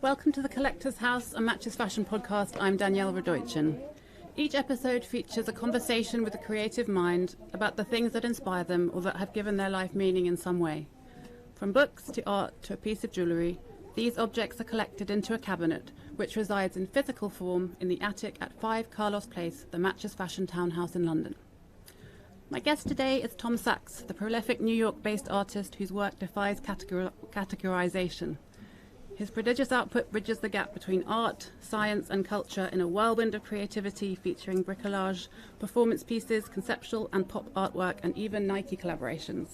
Welcome to the Collector's House, a Matches Fashion podcast. I'm Danielle Radoichin. Each episode features a conversation with a creative mind about the things that inspire them or that have given their life meaning in some way. From books to art to a piece of jewellery, these objects are collected into a cabinet, which resides in physical form in the attic at 5 Carlos Place, the Matches Fashion townhouse in London. My guest today is Tom Sachs, the prolific New York-based artist whose work defies categorization. His prodigious output bridges the gap between art, science and culture in a whirlwind of creativity featuring bricolage, performance pieces, conceptual and pop artwork and even Nike collaborations.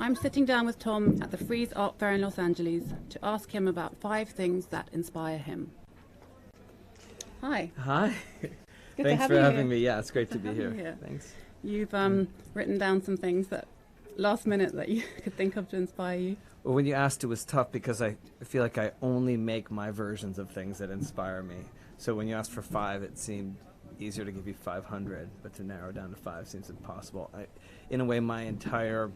I'm sitting down with Tom at the Frieze Art Fair in Los Angeles to ask him about 5 things that inspire him. Hi. Hi. Good Thanks for having me. Yeah, it's great to be here. Thanks. You've written down some things that last minute that you could think of to inspire you. Well, when you asked, it was tough because I feel like I only make my versions of things that inspire me. So when you asked for 5, it seemed easier to give you 500, but to narrow down to 5 seems impossible. In a way, my entire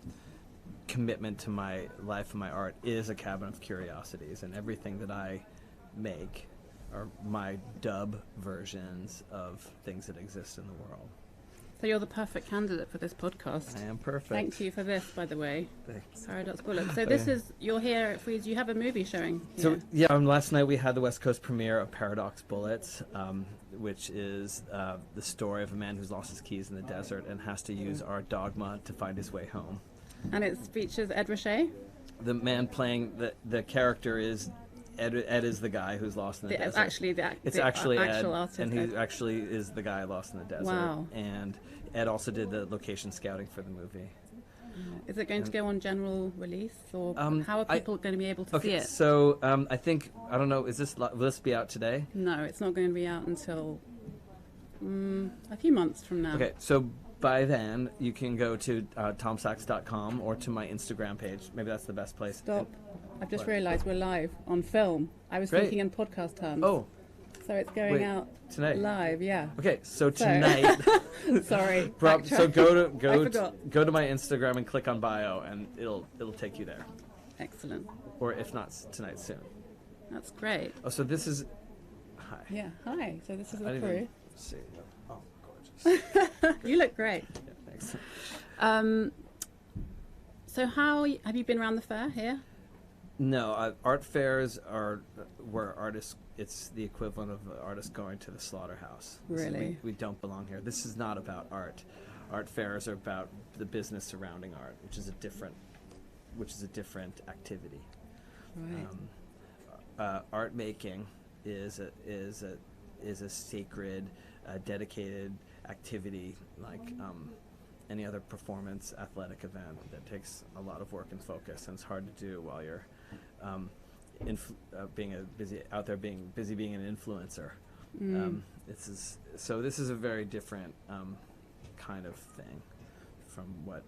commitment to my life and my art is a cabinet of curiosities, and everything that I make are my dub versions of things that exist in the world. So you're the perfect candidate for this podcast. I am perfect. Thank you for this, by the way. Thanks. Paradox Bullet. So this is, you're here at Frieze, you have a movie showing here. So yeah, last night we had the West Coast premiere of Paradox Bullets, which is the story of a man who's lost his keys in the desert and has to use art dogma to find his way home. And it features Ed Ruscha? The man playing the character is Ed is the guy who's lost in the desert. It's actually actual Ed, artist. and he actually is the guy lost in the desert. Wow. And Ed also did the location scouting for the movie. Is it going to go on general release, or how are people going to be able to see it? So I think, I don't know, will this be out today? No, it's not going to be out until a few months from now. Okay, so by then you can go to tomsachs.com or to my Instagram page. Maybe that's the best place. Stop. I've just realised we're live on film. I was thinking in podcast terms. Oh. So it's going out tonight. Live, yeah. Okay, so tonight. Sorry. So go to my Instagram and click on bio, and it'll take you there. Excellent. Or if not tonight, soon. That's great. Oh, so this is. Hi. Yeah. Hi. So this is the I didn't crew. even see. Oh, gorgeous. You look great. Yeah, thanks. So how have you been around the fair here? No, art fairs are where artists. It's the equivalent of artists going to the slaughterhouse. Really? We don't belong here. This is not about art. Art fairs are about the business surrounding art, which is a different activity. Right. Art making is a sacred, dedicated activity like any other performance athletic event that takes a lot of work and focus, and it's hard to do while you're being busy being an influencer. This is a very different kind of thing from what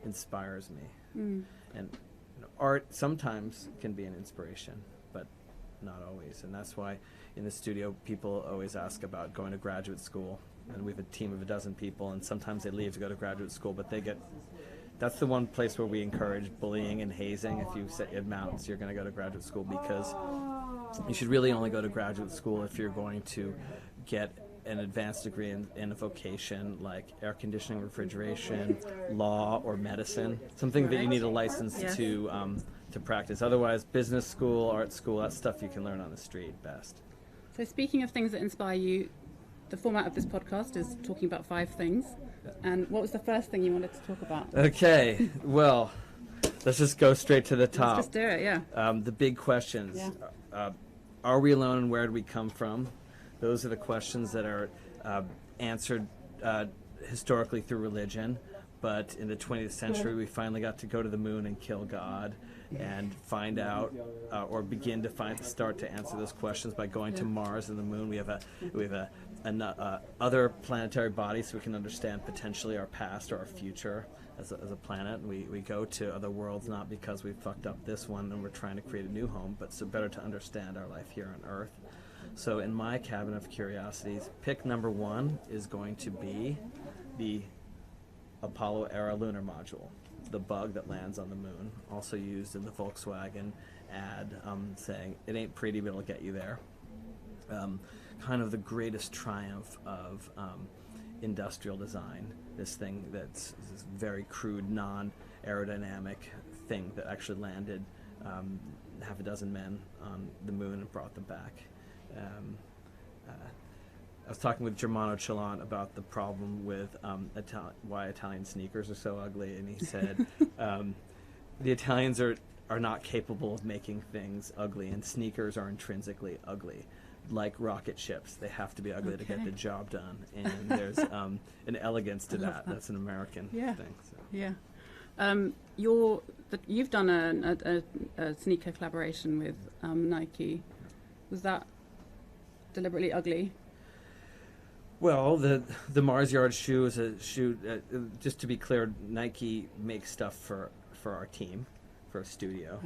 inspires me. And art sometimes can be an inspiration, but not always. And that's why in the studio people always ask about going to graduate school. And we have a team of 12 people, and sometimes they leave to go to graduate school, but that's the one place where we encourage bullying and hazing. If you set your mounts, you're going to go to graduate school, because you should really only go to graduate school if you're going to get an advanced degree in a vocation like air conditioning, refrigeration, law, or medicine, something that you need a license to practice. Otherwise, business school, art school, that stuff you can learn on the street best. So speaking of things that inspire you, the format of this podcast is talking about 5 things. And what was the first thing you wanted to talk about? Okay, well, let's just go straight to the top. Let's just do it, yeah. The big questions. Yeah. Are we alone, and where did we come from? Those are the questions that are answered historically through religion. But in the 20th century, we finally got to go to the moon and kill God, and find out or begin to start to answer those questions by going to Mars and the moon. We have other planetary bodies, so we can understand potentially our past or our future as a planet. And we go to other worlds not because we fucked up this one and we're trying to create a new home, but so better to understand our life here on Earth. So in my cabinet of curiosities, pick number 1 is going to be the Apollo era lunar module, the bug that lands on the moon, also used in the Volkswagen ad saying, "It ain't pretty, but it'll get you there." Kind of the greatest triumph of industrial design. This thing that's this very crude, non-aerodynamic thing that actually landed half a dozen men on the moon and brought them back. I was talking with Germano Celant about the problem with why Italian sneakers are so ugly, and he said the Italians are not capable of making things ugly, and sneakers are intrinsically ugly. Like rocket ships, they have to be ugly to get the job done, and there's an elegance to that. That's an American thing. So. Yeah. You've done a sneaker collaboration with Nike. Was that deliberately ugly? Well, the Mars Yard shoe is a shoe. Just to be clear, Nike makes stuff for our team, for a studio,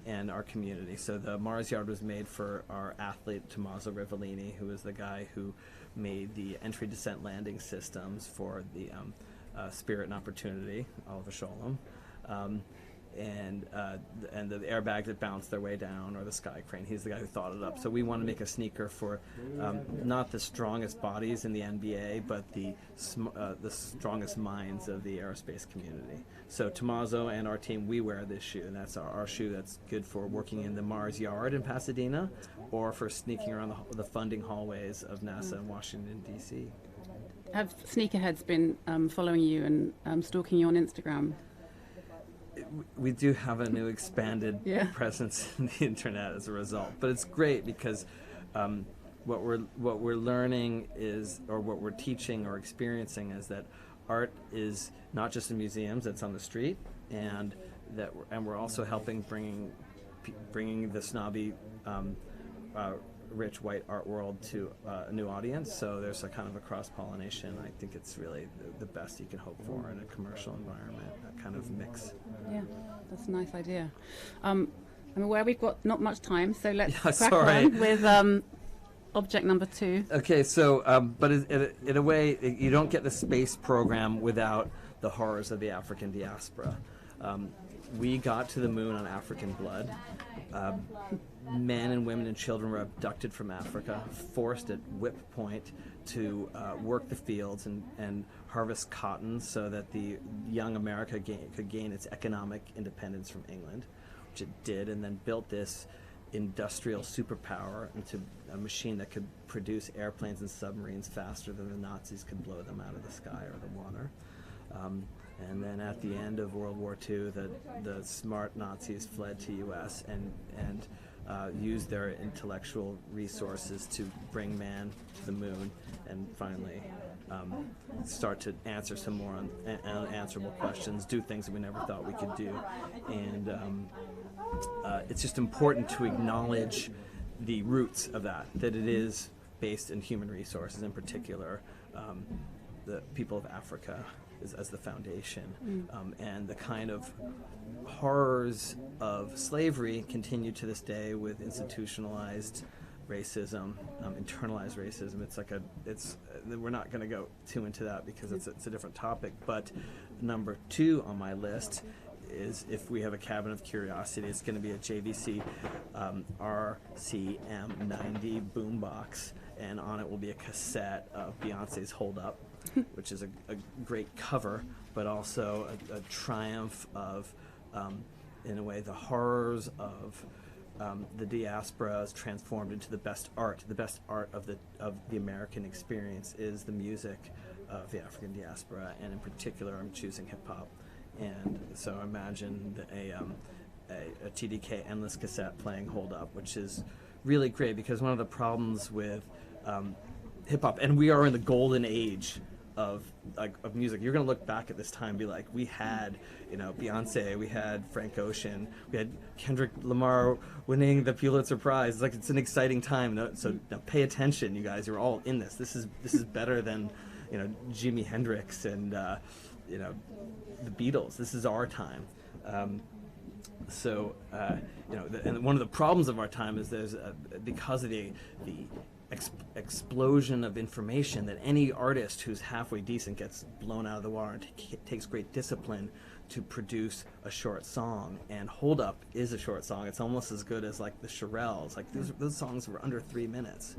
and our community. So the Mars Yard was made for our athlete Tommaso Rivellini, who is the guy who made the entry, descent, landing systems for the Spirit and Opportunity, Oliver Sholem. And the airbags that bounce their way down, or the sky crane. He's the guy who thought it up. So we want to make a sneaker for not the strongest bodies in the NBA, but the strongest minds of the aerospace community. So Tommaso and our team, we wear this shoe, and that's our shoe that's good for working in the Mars Yard in Pasadena, or for sneaking around the funding hallways of NASA in Washington, D.C. Have sneakerheads been following you and stalking you on Instagram? We do have a new expanded presence in the internet as a result, but it's great because what we're learning is, or what we're teaching or experiencing, is that art is not just in museums; it's on the street, and we're also helping bringing the snobby, rich white art world to a new audience. So there's a kind of a cross-pollination. I think it's really the best you can hope for in a commercial environment, that kind of mix. Yeah, that's a nice idea. I'm aware we've got not much time, so let's crack on with object number 2. Okay, so, but in a way, you don't get the space program without the horrors of the African diaspora. We got to the moon on African blood. Men and women and children were abducted from Africa, forced at whip point to work the fields and harvest cotton so that the young America could gain its economic independence from England, which it did, and then built this industrial superpower into a machine that could produce airplanes and submarines faster than the Nazis could blow them out of the sky or the water. And then at the end of World War II, the smart Nazis fled to U.S. and used their intellectual resources to bring man to the moon and finally start to answer some more unanswerable questions, do things that we never thought we could do. And it's just important to acknowledge the roots of that it is based in human resources, in particular the people of Africa as the foundation. And the kind of horrors of slavery continue to this day with institutionalized racism, internalized racism. We're not going to go too into that because it's a different topic. But number 2 on my list is, if we have a cabinet of curiosity, it's going to be a JVC RCM90 Boombox, and on it will be a cassette of Beyonce's Hold Up, which is a great cover, but also a triumph of, in a way, the horrors of the diaspora is transformed into the best art. The best art of the American experience is the music of the African diaspora, and in particular, I'm choosing hip hop. And so imagine a TDK endless cassette playing Hold Up, which is really great because one of the problems with hip hop, and we are in the golden age of music. You're going to look back at this time and be like, we had, Beyonce, we had Frank Ocean, we had Kendrick Lamar winning the Pulitzer Prize. It's an exciting time. So now pay attention, you guys. You're all in this. This is better than, Jimi Hendrix and, the Beatles. This is our time. And one of the problems of our time is there's because of the explosion of information that any artist who's halfway decent gets blown out of the water, and takes great discipline to produce a short song. And Hold Up is a short song. It's almost as good as like the Shirelles. Like those songs were under 3 minutes.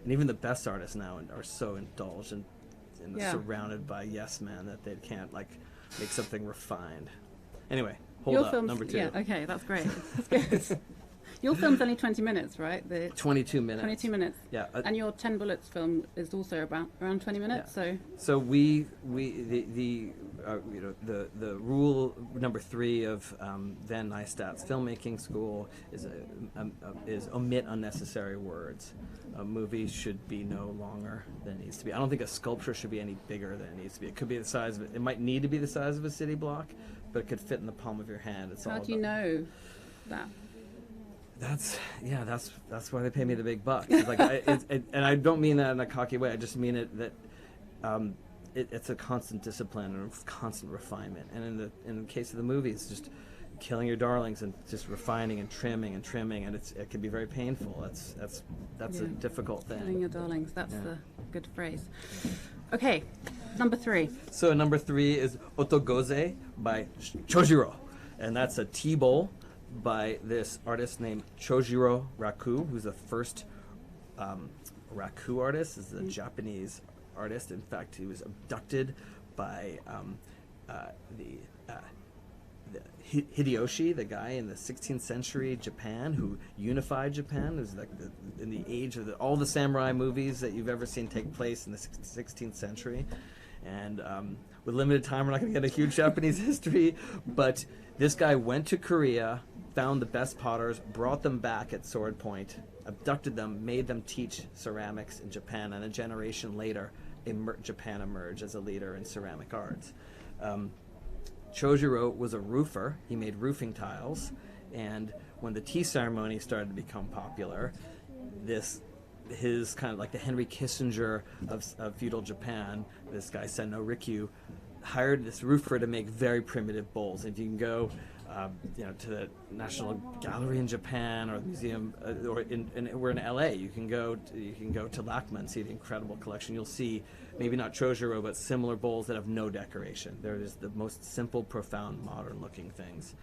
And even the best artists now are so indulged and surrounded by yes men that they can't like make something refined. Anyway, Hold Up, number 2. Yeah, okay, that's great. That's good. Your film's only 20 minutes, right? 22 minutes. 22 minutes. Yeah. And your 10 Bullets film is also around 20 minutes. Yeah. So the rule number 3 of Van Nystadt's filmmaking school is omit unnecessary words. A movie should be no longer than it needs to be. I don't think a sculpture should be any bigger than it needs to be. It could be the size of it might need to be the size of a city block, but it could fit in the palm of your hand. How do you know that? That's why they pay me the big bucks. It's like, and I don't mean that in a cocky way. I just mean it that it's a constant discipline and a constant refinement. And in the case of the movie, it's just killing your darlings and just refining and trimming, and it can be very painful. That's a difficult thing. Killing your darlings. That's the good phrase. Okay, number 3. So number 3 is Otogoze by Chojiro, and that's a Teabowl by this artist named Chojiro Raku, who's the first Raku artist. Is a Japanese artist. In fact, he was abducted by Hideyoshi, the guy in the 16th century Japan who unified Japan. It was like in the age of all the samurai movies that you've ever seen take place in the 16th century. And with limited time, we're not going to get a huge Japanese history, but this guy went to Korea, found the best potters, brought them back at sword point, abducted them, made them teach ceramics in Japan, and a generation later, Japan emerged as a leader in ceramic arts. Chojiro was a roofer. He made roofing tiles, and when the tea ceremony started to become popular, his kind of like the Henry Kissinger of feudal Japan, this guy Senno Rikyu, hired this roofer to make very primitive bowls. If you can go to the National Gallery in Japan or the museum, we're in L.A. You can go to LACMA and see the incredible collection. You'll see maybe not Chojiro, but similar bowls that have no decoration. They're just the most simple, profound, modern-looking things,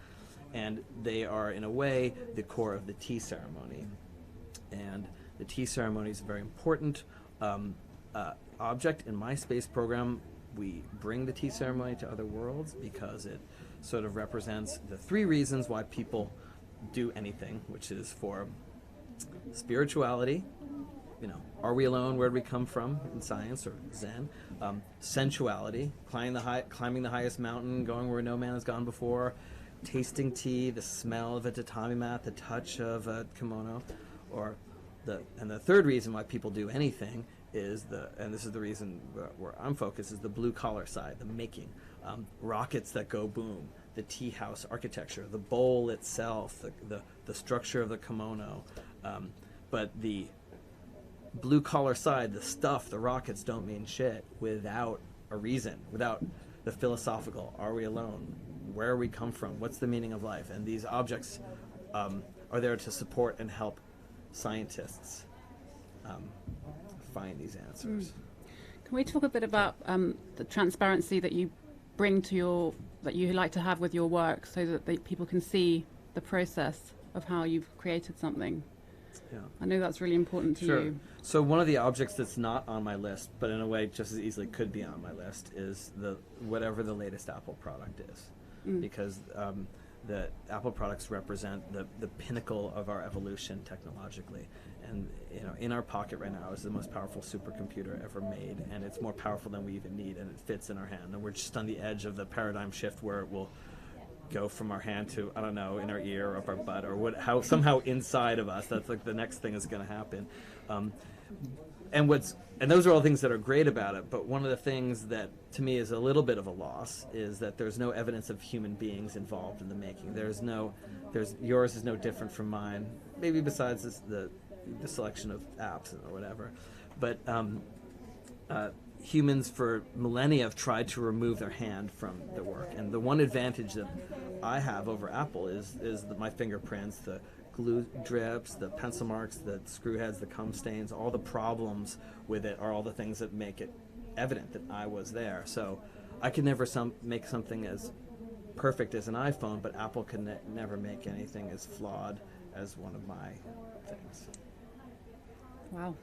and they are in a way the core of the tea ceremony. And the tea ceremony is a very important object in my space program. We bring the tea ceremony to other worlds because it sort of represents the 3 reasons why people do anything, which is for spirituality, are we alone, where do we come from in science or Zen, sensuality, climbing the highest mountain, going where no man has gone before, tasting tea, the smell of a tatami mat, the touch of a kimono, and the 3rd reason why people do anything is and this is the reason where I'm focused, is the blue collar side, the making, rockets that go boom, the tea house architecture, the bowl itself, the structure of the kimono, but the blue collar side, the stuff, the rockets don't mean shit without a reason, without the philosophical, are we alone, where we come from, what's the meaning of life, and these objects are there to support and help scientists find these answers. Can we talk a bit about the transparency that you bring to that you like to have with your work, so that people can see the process of how you've created something? Yeah. I know that's really important to you. So one of the objects that's not on my list, but in a way just as easily could be on my list, is whatever the latest Apple product is, because the Apple products represent the pinnacle of our evolution technologically. And in our pocket right now is the most powerful supercomputer ever made, and it's more powerful than we even need, and it fits in our hand. And we're just on the edge of the paradigm shift where it will go from our hand to, I don't know, in our ear or up our butt or somehow inside of us. That's like the next thing is going to happen. And those are all things that are great about it, but one of the things that to me is a little bit of a loss is that there's no evidence of human beings involved in the making. Yours is no different from mine, maybe besides the selection of apps or whatever. But humans for millennia have tried to remove their hand from the work, and the one advantage that I have over Apple is my fingerprints, the glue drips, the pencil marks, the screw heads, the cum stains, all the problems with it are all the things that make it evident that I was there. So I could never make something as perfect as an iPhone, but Apple can never make anything as flawed as one of my things. Wow.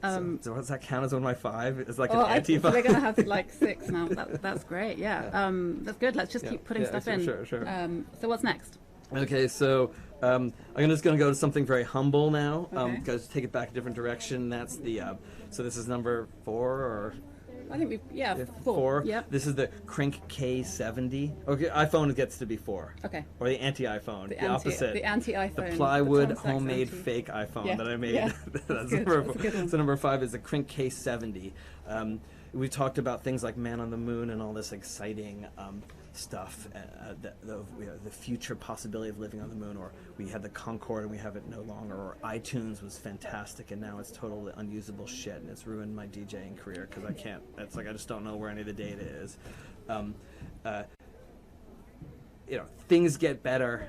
So does that count as one of my 5? It's like an So anti-5. they're going to have like 6 now. That's great. Yeah. That's good. Let's just keep putting stuff in. Sure. So what's next? Okay, so I'm just going to go to something very humble now. Okay. Because take it back a different direction. That's the so this is number 4 or. I think we've 4. Yep. This is the Crink K70. Okay, iPhone gets to be 4. Okay. Or the anti-iPhone, the opposite. The anti-iPhone. The plywood Tom Sachs homemade anti. fake iPhone Yeah. that I made. Yeah. That's good. number That's a 4. good one. So number 5 is the Crink K70. We talked about things like Man on the Moon and all this exciting stuff, the future possibility of living on the moon, or we had the Concorde and we have it no longer, or iTunes was fantastic and now it's totally unusable shit and it's ruined my DJing career because I just don't know where any of the data is. Things get better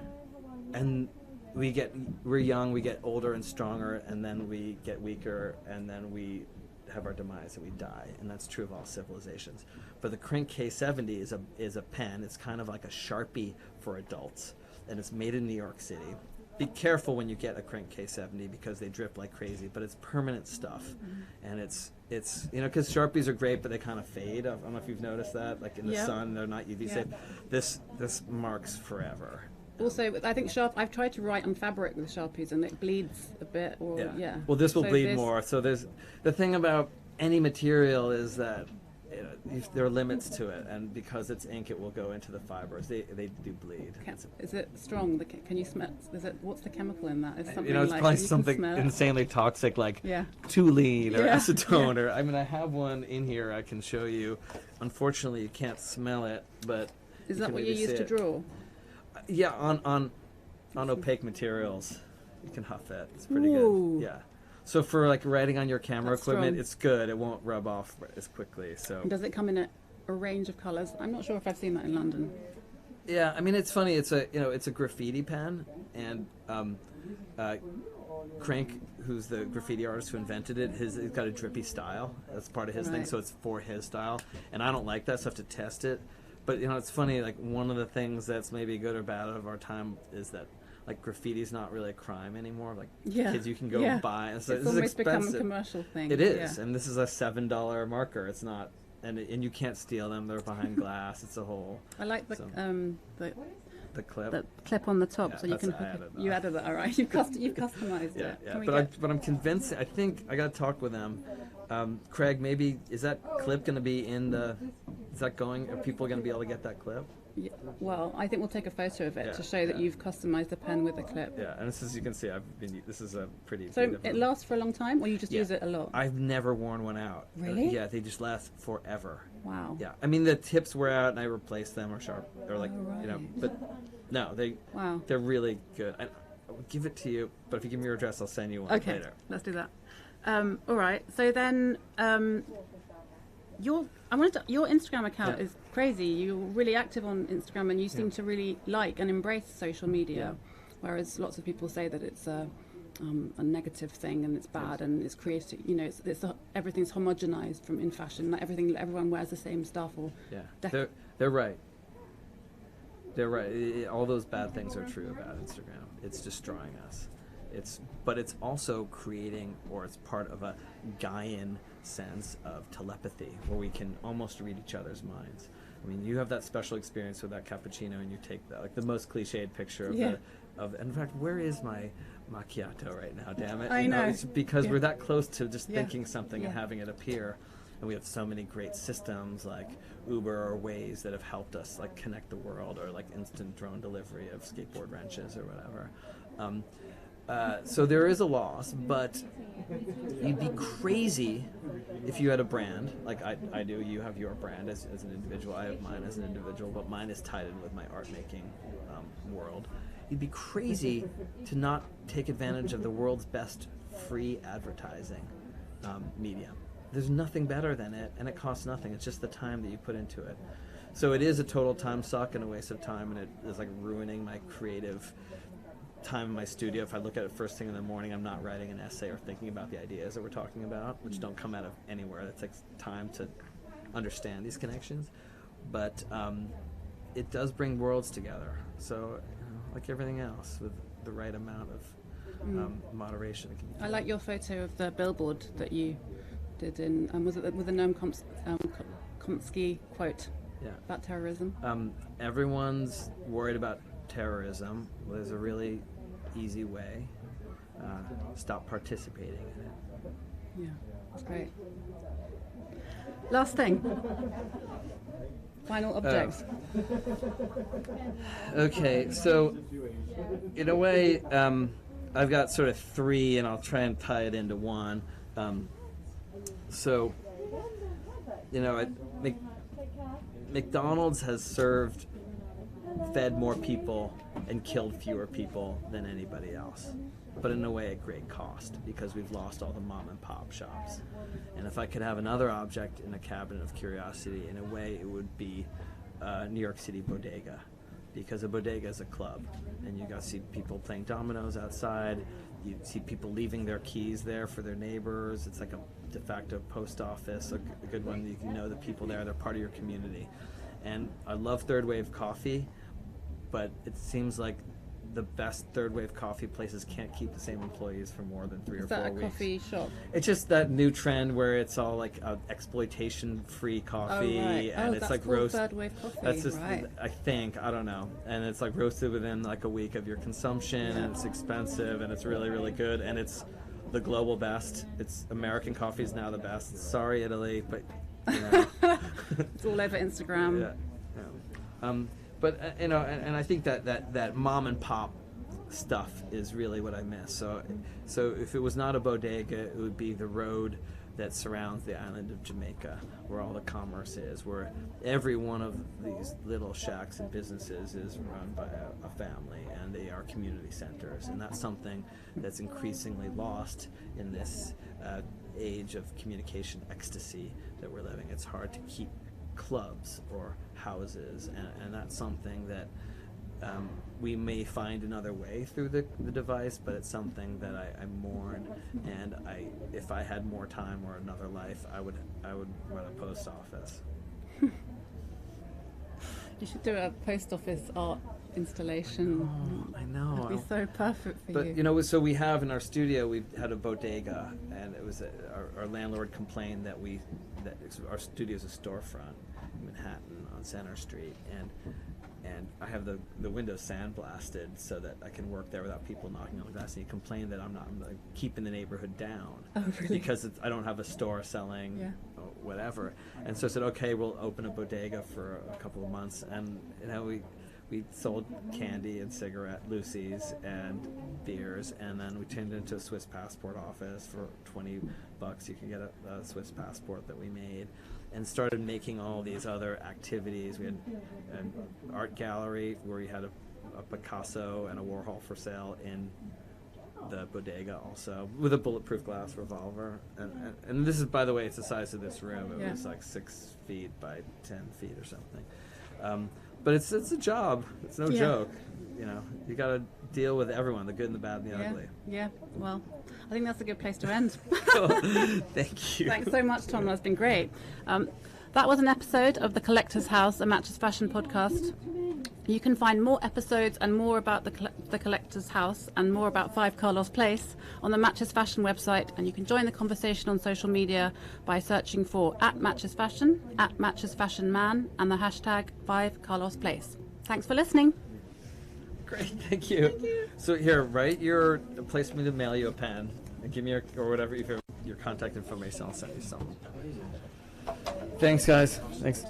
and we're young, we get older and stronger, and then we get weaker, and then we have our demise and we die, and that's true of all civilizations. But the Crink K70 is a pen. It's kind of like a Sharpie for adults, and it's made in New York City. Be careful when you get a Crink K70 because they drip like crazy, but it's permanent stuff, and it's because Sharpies are great, but they kind of fade. I don't know if you've noticed that, like in the sun, they're not UV safe. This marks forever. Also, I think I've tried to write on fabric with Sharpies and it bleeds a bit. Well, this will bleed more. So there's the thing about any material is that there are limits to it, and because it's ink, it will go into the fibers. They do bleed. Is it strong? Can you smell? What's the chemical in that? Is something it's like probably something insanely toxic, like toluene or acetone, or I have one in here I can show you. Unfortunately, you can't smell it, but is that what you use to draw? Yeah, on opaque materials, you can huff it. It's pretty Ooh. good. Yeah. So for like writing on your camera equipment, strong. it's good. It won't rub off as quickly. So. And does it come in a range of colors? I'm not sure if I've seen that in London. Yeah, it's funny. It's a graffiti pen, and Crank, who's the graffiti artist who invented it, he's got a drippy style. That's part of his thing. So it's for his style, and I don't like that, so I have to test it. But it's funny, like one of the things that's maybe good or bad of our time is that like graffiti's not really a crime anymore. Like kids, you can go buy. And so it's this almost is expensive. become a commercial thing. It is, and this is a $7 marker. It's not, and you can't steal them. They're behind glass. It's a whole. I like the clip. The clip on the top, so you can. You added that, all right. You've customized it. Yeah. But I'm convinced. I think I got to talk with them. Craig, maybe is that clip going to be in the? Is that going? Are people going to be able to get that clip? Yeah, well, I think we'll take a photo of it to show that you've customized the pen with the clip. Yeah, and you can see, this is a pretty. So it lasts for a long time, or you just use it a lot? I've never worn one out. Really? Yeah, they just last forever. Wow. Yeah, the tips wear out, and I replace them or sharp, or like but no, they're really good. I will give it to you, but if you give me your address, I'll send you one later. Let's do that. All right. So then, your Instagram account is crazy. You're really active on Instagram, and you seem to really like and embrace social media, whereas lots of people say that it's a negative thing and it's bad and it's creative. Everything's homogenized in fashion. Like everyone wears the same stuff. They're right. They're right. All those bad things are true about Instagram. It's destroying us. But it's also creating, or it's part of a Gaian sense of telepathy, where we can almost read each other's minds. You have that special experience with that cappuccino, and you take the most cliched picture of in fact, where is my macchiato right now? Damn it! I know. It's because we're that close to just thinking something and having it appear. And we have so many great systems like Uber or Waze that have helped us like connect the world, or like instant drone delivery of skateboard wrenches or whatever. So there is a loss, but you'd be crazy if you had a brand like I do. You have your brand as an individual. I have mine as an individual, but mine is tied in with my art making world. You'd be crazy to not take advantage of the world's best free advertising medium. There's nothing better than it, and it costs nothing. It's just the time that you put into it. So it is a total time suck and a waste of time, and it is like ruining my creative time in my studio, if I look at it first thing in the morning, I'm not writing an essay or thinking about the ideas that we're talking about, which don't come out of anywhere. It takes time to understand these connections. But it does bring worlds together. So, like everything else, with the right amount of moderation. It can I like your photo of the billboard that you did in, was it with the Noam Chomsky quote about terrorism? Everyone's worried about terrorism. Well, there's a really easy way. Stop participating in it. Yeah, that's great. Last thing. Final objects. Okay, so in a way, I've got sort of three, and I'll try and tie it into one. So, McDonald's has fed more people and killed fewer people than anybody else, but in a way at great cost, because we've lost all the mom and pop shops. And if I could have another object in a cabinet of curiosity, in a way it would be New York City Bodega, because a bodega is a club, and you got to see people playing dominoes outside. You see people leaving their keys there for their neighbors. It's like a de facto post office, a good one. You can know the people there; they're part of your community. And I love third wave coffee, but it seems like the best third wave coffee places can't keep the same employees for more than 3 or 4 weeks. Is that a coffee shop? It's just that new trend where it's all like exploitation-free coffee, and it's that's like called roast. third wave coffee. That's just, right. I think, I don't know, and it's like roasted within like a week of your consumption, and it's expensive, and it's really, really good, and it's the global best. It's American coffee is now the best. Sorry, Italy, but it's all over Instagram. Yeah. But and I think that mom and pop stuff is really what I miss. So if it was not a bodega, it would be the road that surrounds the island of Jamaica, where all the commerce is, where every one of these little shacks and businesses is run by a family, and they are community centers. And that's something that's increasingly lost in this age of communication ecstasy that we're living. It's hard to keep clubs or houses, and that's something that we may find another way through the device, but it's something that I mourn, and if I had more time or another life, I would run a post office. You should do a post office art installation. Oh, I know. It'd be so perfect for you. But so we have in our studio, we had a bodega, and it was our landlord complained that our studio's a storefront in Manhattan on Center Street, and I have the windows sandblasted so that I can work there without people knocking on the glass. And he complained that I'm like, keeping the neighborhood down. Oh, really? Because I don't have a store selling whatever. And so I said, okay, we'll open a bodega for a couple of months. And we sold candy and Lucy's and beers, and then we turned it into a Swiss passport office. For $20 you can get a Swiss passport that we made, and started making all these other activities. We had an art gallery where we had a Picasso and a Warhol for sale in the bodega, also with a bulletproof glass revolver, and this is, by the way, it's the size of this room. It was like 6 feet by 10 feet or something. But it's a job. It's no joke. You got to deal with everyone, the good and the bad and the ugly. Yeah. Well, I think that's a good place to end. Thank you. Thanks so much, Tom. That's been great. That was an episode of The Collector's House, a Matches Fashion podcast. You can find more episodes and more about the Collector's House and more about 5 Carlos Place on the Matches Fashion website, and you can join the conversation on social media by searching for @MatchesFashion, @MatchesFashionMan, and the hashtag 5 Carlos Place. Thanks for listening. Great, thank you. So here, write your place for me to mail you a pen, and give me or whatever your contact information. I'll send you some. Thanks, guys. Thanks.